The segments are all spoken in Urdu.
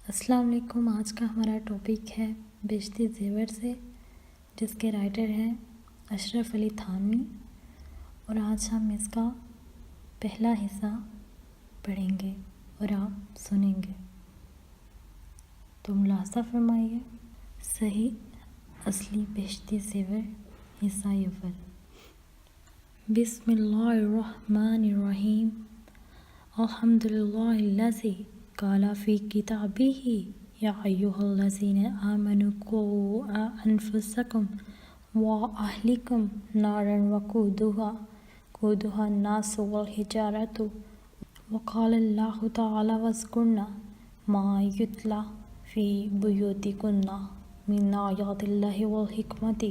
السلام علیکم۔ آج کا ہمارا ٹاپک ہے بہشتی زیور سے، جس کے رائٹر ہیں اشرف علی تھانوی، اور آج ہم اس کا پہلا حصہ پڑھیں گے اور آپ سنیں گے، تو ملاحظہ فرمائیے۔ صحیح اصلی بہشتی زیور، حصہ اول۔ بسم اللہ الرحمن الرحیم۔ الحمدللہ الذی قال فی کتابہ یا ایھا الذین آمنوا قوا انفسکم واہلیکم نارا وقودھا الناس والحجارۃ وقال اللہ تعالی واذکرن ما یتلی فی بیوتکن من آیات اللہ والحکمۃ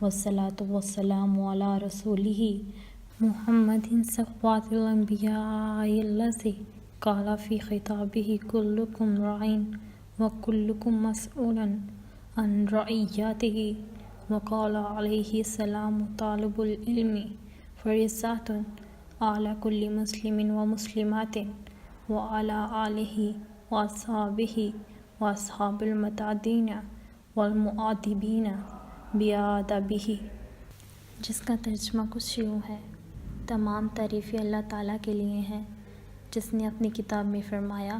والصلاۃ والسلام علی رسولہ محمد صفوۃ الانبیاء الذی قال فی خطابہ کلکم راع وکلکم مسئول عن رعیتہ وقال علیہ السلام طالب العلم فریضۃ علی کل مسلم ومسلمۃ وعلی آلہ واصحابہ واصحاب المتعدین والمؤدبین بآدابہ، جس کا ترجمہ کچھ یوں ہے: تمام تعریفیں اللہ تعالیٰ کے لیے ہیں، جس نے اپنی کتاب میں فرمایا،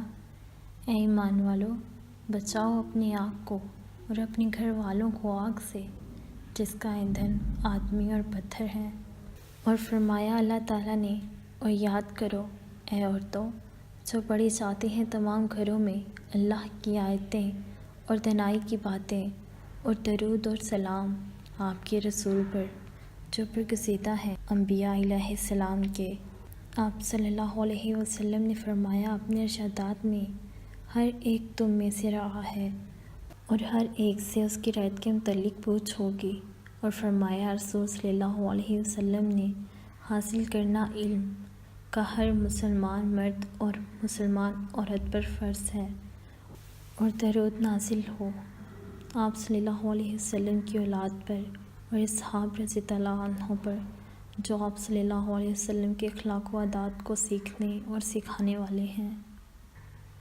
اے ایمان والو، بچاؤ اپنی آنکھ کو اور اپنے گھر والوں کو آگ سے جس کا ایندھن آدمی اور پتھر ہے، اور فرمایا اللہ تعالیٰ نے، اور یاد کرو اے عورتوں جو پڑھی جاتی ہیں تمام گھروں میں اللہ کی آیتیں اور دانائی کی باتیں، اور درود اور سلام آپ کے رسول پر جو برگزیدہ ہیں انبیاء علیہ السلام کے۔ آپ صلی اللہ علیہ وسلم نے فرمایا اپنے ارشادات میں، ہر ایک تم میں سے رہا ہے اور ہر ایک سے اس کی رعیت کے متعلق پوچھ ہوگی، اور فرمایا رسول صلی اللہ علیہ وسلم نے، حاصل کرنا علم کا ہر مسلمان مرد اور مسلمان عورت پر فرض ہے، اور درود نازل ہو آپ صلی اللہ علیہ وسلم کی اولاد پر اور اصحاب رضی اللہ عنہ پر، جو آپ صلی اللہ علیہ وسلم کے اخلاق و عادات کو سیکھنے اور سکھانے والے ہیں۔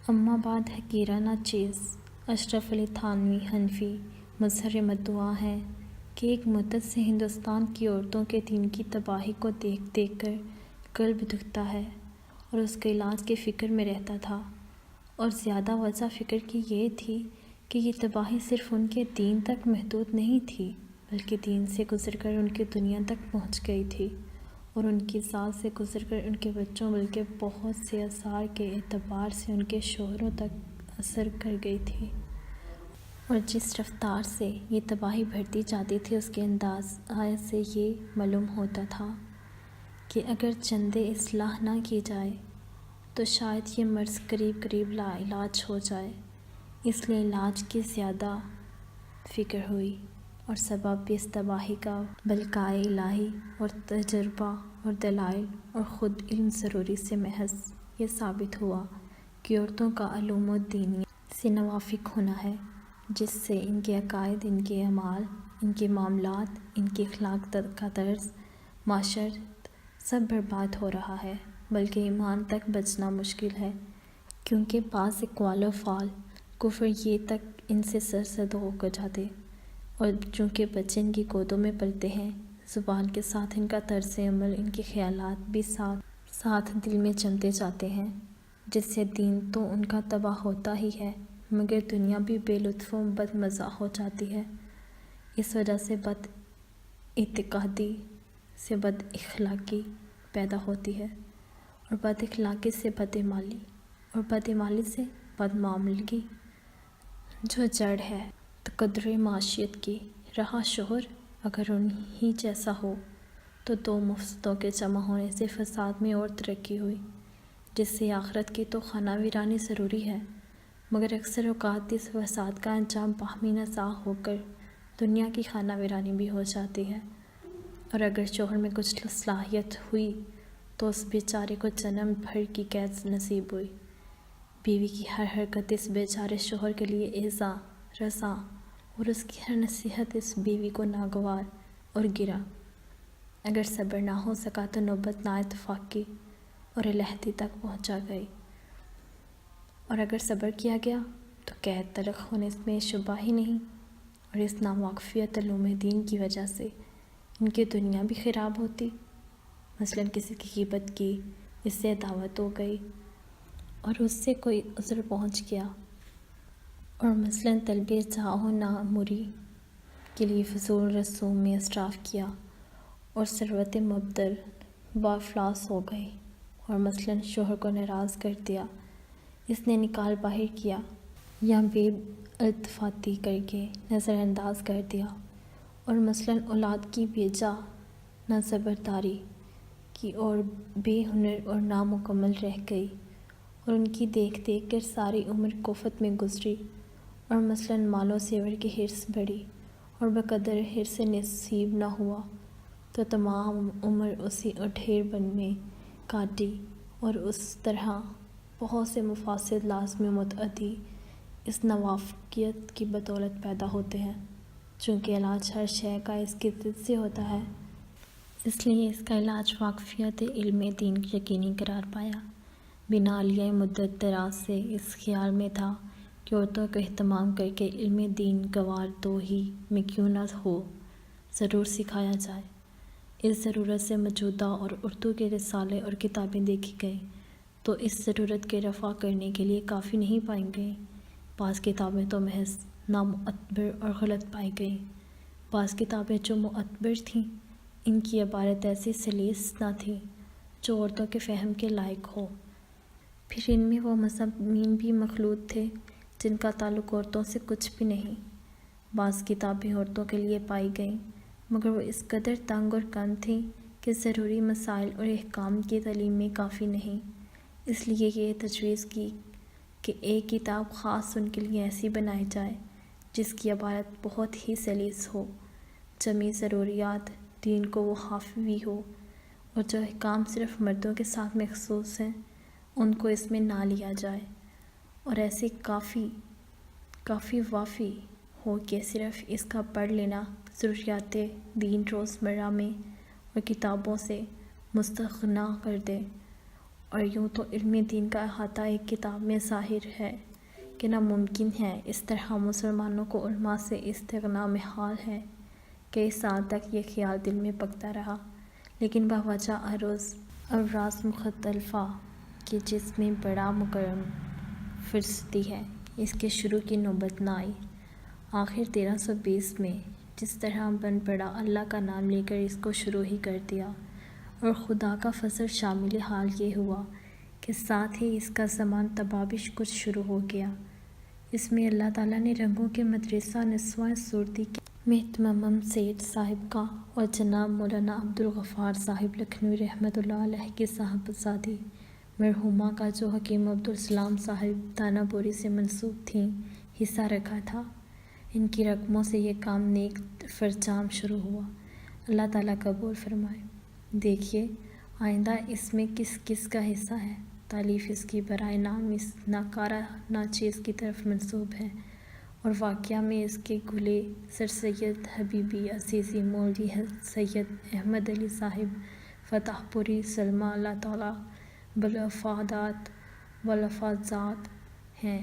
اما بعد، حقیرانہ چیز اشرف علی تھانوی حنفی مظہر مدعا ہیں کہ ایک مدت سے ہندوستان کی عورتوں کے دین کی تباہی کو دیکھ دیکھ کر قلب دکھتا ہے اور اس کے علاج کی فکر میں رہتا تھا، اور زیادہ وجہ فکر کی یہ تھی کہ یہ تباہی صرف ان کے دین تک محدود نہیں تھی، بلکہ دین سے گزر کر ان کی دنیا تک پہنچ گئی تھی، اور ان کی ذات سے گزر کر ان کے بچوں بلکہ بہت سے آثار کے اعتبار سے ان کے شوہروں تک اثر کر گئی تھی، اور جس رفتار سے یہ تباہی بڑھتی جاتی تھی اس کے انداز سے یہ معلوم ہوتا تھا کہ اگر چندے اصلاح نہ کی جائے تو شاید یہ مرض قریب قریب لا علاج ہو جائے۔ اس لیے علاج کی زیادہ فکر ہوئی، اور سبب بھی اس تباہی کا بلقائے الہی اور تجربہ اور دلائل اور خود علم ضروری سے محض یہ ثابت ہوا کہ عورتوں کا علوم الدینیہ سے نوافق ہونا ہے، جس سے ان کے عقائد، ان کے اعمال، ان کے معاملات، ان کے اخلاق کا طرز معاشرت سب برباد ہو رہا ہے، بلکہ ایمان تک بچنا مشکل ہے، کیونکہ بعض اقوال و افعال کفر یہ تک ان سے سرزد ہو جاتے، اور چونکہ بچے ان کی گودوں میں پلتے ہیں، زبان کے ساتھ ان کا طرز عمل، ان کے خیالات بھی ساتھ ساتھ دل میں جمتے جاتے ہیں، جس سے دین تو ان کا تباہ ہوتا ہی ہے، مگر دنیا بھی بے لطف و بد مزہ ہو جاتی ہے۔ اس وجہ سے بد اعتقادی سے بد اخلاقی پیدا ہوتی ہے، اور بد اخلاقی سے بد اعمالی، اور بد اعمالی سے بد معاملگی، جو جڑ ہے تقدر معیشت کی۔ رہا شوہر، اگر انہی جیسا ہو تو دو مفسدوں کے جمع ہونے سے فساد میں اور ترقی ہوئی، جس سے آخرت کی تو خانہ ویرانی ضروری ہے، مگر اکثر اوقات اس فساد کا انجام باہمی نزاع ہو کر دنیا کی خانہ ویرانی بھی ہو جاتی ہے، اور اگر شوہر میں کچھ صلاحیت ہوئی تو اس بیچارے کو جنم بھر کی قید نصیب ہوئی۔ بیوی کی ہر حرکت اس بیچارے شوہر کے لیے ایذا رساں، اور اس کی ہر نصیحت اس بیوی کو ناگوار اور گرا۔ اگر صبر نہ ہو سکا تو نوبت نااتفاقی اور علیحدگی تک پہنچا گئی، اور اگر صبر کیا گیا حقیقت تلخ ہونے اس میں شبہ ہی نہیں، اور اس ناواقفیت علوم دین کی وجہ سے ان کی دنیا بھی خراب ہوتی۔ مثلا کسی کی غیبت کی، اس سے دعوت ہو گئی اور اس سے کوئی عذر پہنچ گیا، اور مثلا طلب جاہ و ناموری کے لیے فضول رسوم میں اسراف کیا اور ثروت مبذول بافلاس ہو گئی، اور مثلا شوہر کو ناراض کر دیا، اس نے نکال باہر کیا یا بے التفاتی کر کے نظر انداز کر دیا، اور مثلا اولاد کی بیجا ناصبرداری کی اور بے ہنر اور نامکمل رہ گئی، اور ان کی دیکھ دیکھ کر ساری عمر کوفت میں گزری، اور مثلا مال و زیور کی حرص بڑھی اور بقدر حرص نصیب نہ ہوا تو تمام عمر اسی اڈھیر بن میں کاٹی، اور اس طرح بہت سے مفاسد لازمی متعدی اس ناوافقیت کی بدولت پیدا ہوتے ہیں۔ چونکہ علاج ہر شے کا اس کی ضد سے ہوتا ہے، اس لیے اس کا علاج واقفیت علم دین یقینی قرار پایا۔ بنا علیہ مدت دراز سے اس خیال میں تھا کہ عورتوں کو اہتمام کر کے علم دین گوار دو ہی میں کیوں نہ ہو ضرور سکھایا جائے۔ اس ضرورت سے موجودہ اور اردو کے رسالے اور کتابیں دیکھی گئیں تو اس ضرورت کے رفع کرنے کے لیے کافی نہیں پائی گئیں۔ بعض کتابیں تو محض نامعتبر اور غلط پائی گئیں۔ بعض کتابیں جو معتبر تھیں ان کی عبارت ایسی سلیس نہ تھی جو عورتوں کے فہم کے لائق ہو۔ پھر ان میں وہ مضامین بھی مخلوط تھے جن کا تعلق عورتوں سے کچھ بھی نہیں۔ بعض کتابیں عورتوں کے لیے پائی گئیں مگر وہ اس قدر تنگ اور کم تھیں کہ ضروری مسائل اور احکام کی تعلیم میں کافی نہیں۔ اس لیے یہ تجویز کی کہ ایک کتاب خاص ان کے لیے ایسی بنائی جائے جس کی عبارت بہت ہی سلیس ہو، جمیع ضروریات دین کو وہ حاوی ہو، اور جو احکام صرف مردوں کے ساتھ مخصوص ہیں ان کو اس میں نہ لیا جائے، اور ایسے کافی وافی ہو کہ صرف اس کا پڑھ لینا ضروریات دین روزمرہ میں اور کتابوں سے مستغنی کر دے۔ اور یوں تو علم دین کا احاطہ ایک کتاب میں ظاہر ہے کہ ناممکن ہے، اس طرح مسلمانوں کو علماء سے استغنا محال ہے۔ کئی سال تک یہ خیال دل میں پکتا رہا، لیکن بوجہ اغراض مختلفہ کہ جس میں بڑا مکرم فرصتی ہے، اس کے شروع کی نوبت نہ آئی۔ آخر 1320 میں جس طرح بن پڑا اللہ کا نام لے کر اس کو شروع ہی کر دیا، اور خدا کا فضل شامل حال یہ ہوا کہ ساتھ ہی اس کا زمان تبابش کچھ شروع ہو گیا۔ اس میں اللہ تعالیٰ نے رنگوں کے مدرسہ نسواں صورتی کے مہتمم سید صاحب کا اور جناب مولانا عبدالغفار صاحب لکھنوی رحمۃ اللہ علیہ کی صاحبزادی مرحومہ کا جو حکیم عبدالسلام صاحب دانا پوری سے منسوب تھیں حصہ رکھا تھا۔ ان کی رقموں سے یہ کام نیک فرجام شروع ہوا، اللہ تعالیٰ قبول فرمائے۔ دیکھیے آئندہ اس میں کس کس کا حصہ ہے۔ تالیف اس کی برائے نام اس ناکارہ ناچیز کی طرف منسوب ہے، اور واقعہ میں اس کے گلے سر سید حبیبی عزیزی مولوی سید احمد علی صاحب فتح پوری سلمہ اللہ تعالیٰ بالافادات والافاضات ہیں۔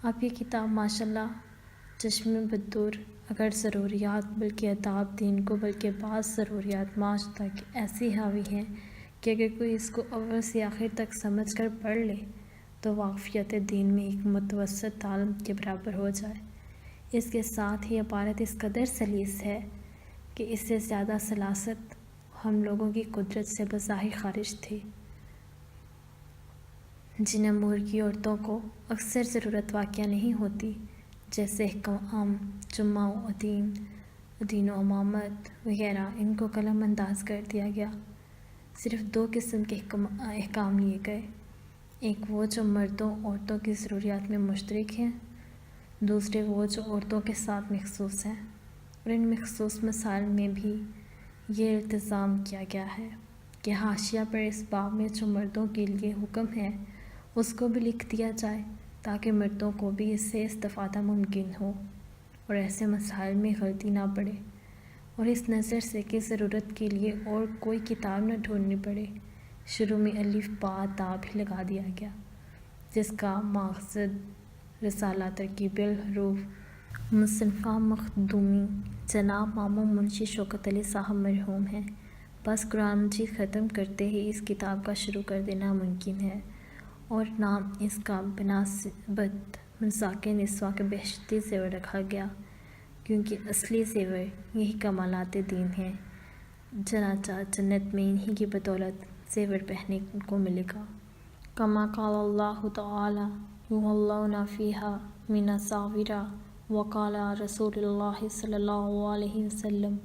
اب یہ کتاب ماشاءاللہ چشم بدر اگر ضروریات بلکہ آداب دین کو بلکہ بعض ضروریات معاش تک ایسی حاوی ہے کہ اگر کوئی اس کو اول سے آخر تک سمجھ کر پڑھ لے تو واقفیت دین میں ایک متوسط عالم کے برابر ہو جائے۔ اس کے ساتھ ہی عبارت اس قدر سلیس ہے کہ اس سے زیادہ سلاست ہم لوگوں کی قدرت سے بظاہر خارج تھی۔ جن امور کی عورتوں کو اکثر ضرورت واقع نہیں ہوتی، جیسے احکام جمعہ و دین و امامت وغیرہ، ان کو قلم انداز کر دیا گیا۔ صرف دو قسم کے احکام لیے گئے، ایک وہ جو مردوں عورتوں کی ضروریات میں مشترک ہیں، دوسرے وہ جو عورتوں کے ساتھ مخصوص ہیں، اور ان مخصوص مسائل میں بھی یہ التزام کیا گیا ہے کہ حاشیہ پر اس باب میں جو مردوں کے لیے حکم ہے اس کو بھی لکھ دیا جائے تاکہ مردوں کو بھی اس سے استفادہ ممکن ہو اور ایسے مسائل میں غلطی نہ پڑے، اور اس نظر سے کہ ضرورت کے لیے اور کوئی کتاب نہ ڈھونڈنی پڑے، شروع میں الف با تا بھی لگا دیا گیا جس کا مقصد رسالہ ترکیب الحروف مصنفہ مخدومی جناب ماموں منشی شوکت علی صاحب مرحوم ہیں۔ بس قرآن مجید ختم کرتے ہی اس کتاب کا شروع کر دینا ممکن ہے، اور نام اس کا بنسبت مصداق نسواں کے بہشتی زیور رکھا گیا، کیونکہ اصلی زیور یہی کمالات دین ہیں۔ چنانچہ جنت میں انہی کی بدولت زیور پہننے کو ملے گا۔ کما قال اللہ تعالی یحلون فیہا من اساور وقال رسول اللہ صلی اللہ علیہ وسلم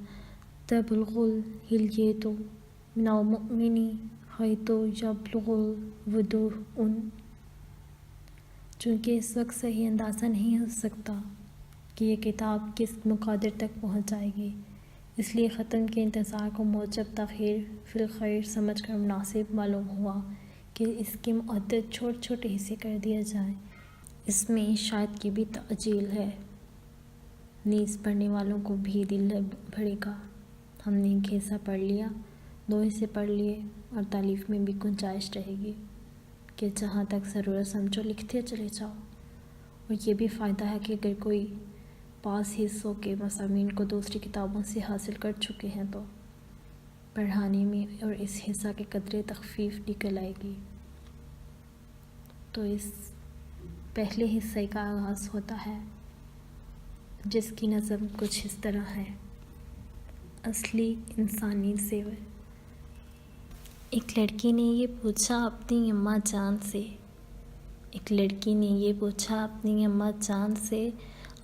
تبلغ الحلیۃ من المؤمن حیث یبلغ الودوء۔ چونکہ اس وقت صحیح اندازہ نہیں ہو سکتا کہ یہ کتاب کس مقدار تک پہنچ جائے گی، اس لیے ختم کے انتظار کو موجب تاخیر فی الخیر سمجھ کر مناسب معلوم ہوا کہ اس کے متعدد چھوٹے چھوٹے حصے کر دیا جائیں۔ اس میں شاید کی بھی تعجیل ہے، نیز پڑھنے والوں کو بھی دل بڑھے گا۔ ہم نے ایک حصہ پڑھ لیا، 2 حصے پڑھ لیے، اور تالیف میں بھی گنجائش رہے گی کہ جہاں تک ضرورت سمجھو لکھتے چلے جاؤ۔ اور یہ بھی فائدہ ہے کہ اگر کوئی بعض حصوں کے مضامین کو دوسری کتابوں سے حاصل کر چکے ہیں تو پڑھانے میں اور اس حصہ کے قدرے تخفیف نکل آئے گی۔ تو اس پہلے حصے کا آغاز ہوتا ہے، جس کی نظم کچھ اس طرح ہے۔ اصلی انسانی زیور۔ ایک لڑکی نے یہ پوچھا اپنی اماں جان سے،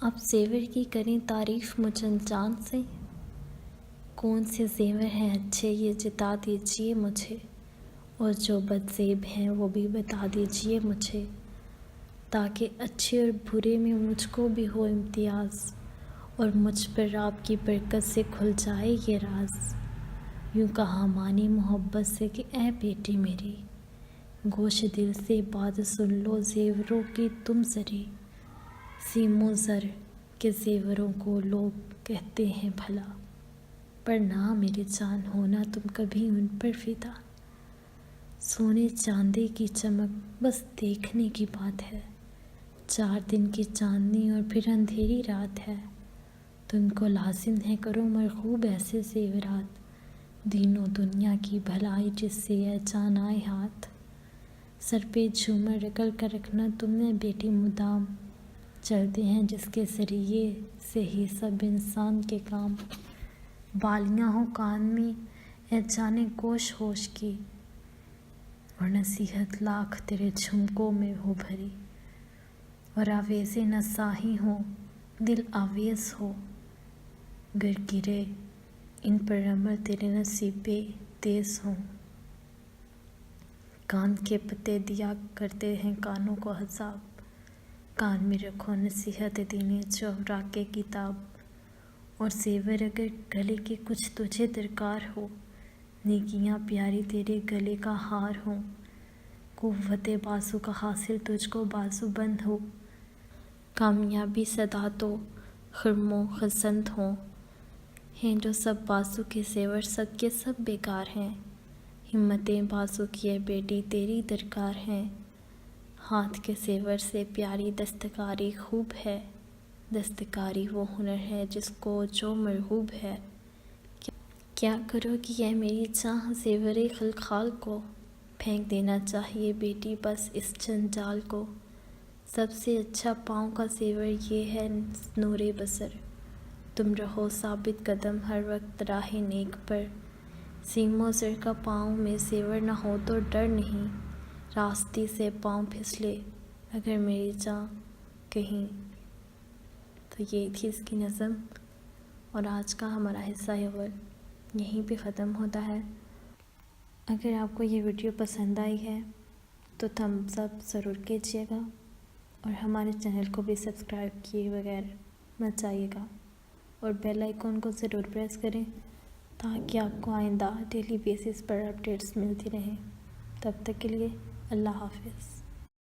اب زیور کی کریں تعریف مجھن جان سے؟ کون سے زیور ہیں اچھے یہ جتا دیجئے مجھے، اور جو بد زیب ہیں وہ بھی بتا دیجئے مجھے، تاکہ اچھے اور برے میں مجھ کو بھی ہو امتیاز، اور مجھ پر آپ کی برکت سے کھل جائے یہ راز۔ یوں کہا ماں نے محبت سے کہ اے بیٹی میری، گوش دل سے بات سن لو زیوروں کی تم ذرے، سیم و زر کے زیوروں کو لوگ کہتے ہیں بھلا، پر نہ میری جان ہونا تم کبھی ان پر فدا۔ سونے چاندی کی چمک بس دیکھنے کی بات ہے، 4 دن کی چاندنی اور پھر اندھیری رات ہے، تم کو لازم ہے کرو مرغوب ایسے زیورات، دین و دنیا کی بھلائی جس سے یہ جان آئے ہاتھ۔ سر پہ جھومر رگڑ کر رکھنا تم نے بیٹی مدام، چلتے ہیں جس کے ذریعے سے ہی سب انسان کے کام، بالیاں ہوں کان میں اے جانے گوش ہوش کی، اور نصیحت لاکھ تیرے جھمکوں میں ہو بھری، اور آویز نصاحی ہوں دل آویز ہو، گر گرے ان پر عمل تیرے نصیبے تیز ہوں۔ کان کے پتے دیا کرتے ہیں کانوں کو عذاب، کان میں رکھو نصیحت دینی جو اوراق کتاب، اور زیور اگر گلے کے کچھ تجھے درکار ہو، نیکیاں پیاری تیرے گلے کا ہار ہوں، قوت بازو کا حاصل تجھ کو بازو بند ہو، کامیابی سعادت و خرم و خزند ہوں، ہیں جو سب بازو کے زیور سب کے سب بیکار ہیں، ہمتیں بازو کی اے بیٹی تیری درکار ہیں، ہاتھ کے زیور سے پیاری دستکاری خوب ہے، دستکاری وہ ہنر ہے جس کو جو مرغوب ہے، کیا کرو گی اے میری جاں زیور خلخال کو، پھینک دینا چاہیے بیٹی بس اس جنجال کو، سب سے اچھا پاؤں کا زیور یہ ہے نور بصر، تم رہو ثابت قدم ہر وقت راہ نیک پر، سیم و زر کا پاؤں میں زیور نہ ہو تو ڈر نہیں، راستے سے پاؤں پھسلے اگر میری جاں کہیں۔ تو یہ تھی اس کی نظم، اور آج کا ہمارا حصہ اول یہیں پہ ختم ہوتا ہے۔ اگر آپ کو یہ ویڈیو پسند آئی ہے تو تھمز اپ ضرور کیجیے گا، اور ہمارے چینل کو بھی سبسکرائب کیے بغیر مت جائیے گا، اور بیل آئیکن کو ضرور پریس کریں تاکہ آپ کو آئندہ ڈیلی بیسس پر اپڈیٹس ملتی رہیں۔ تب تک کے لیے اللہ حافظ۔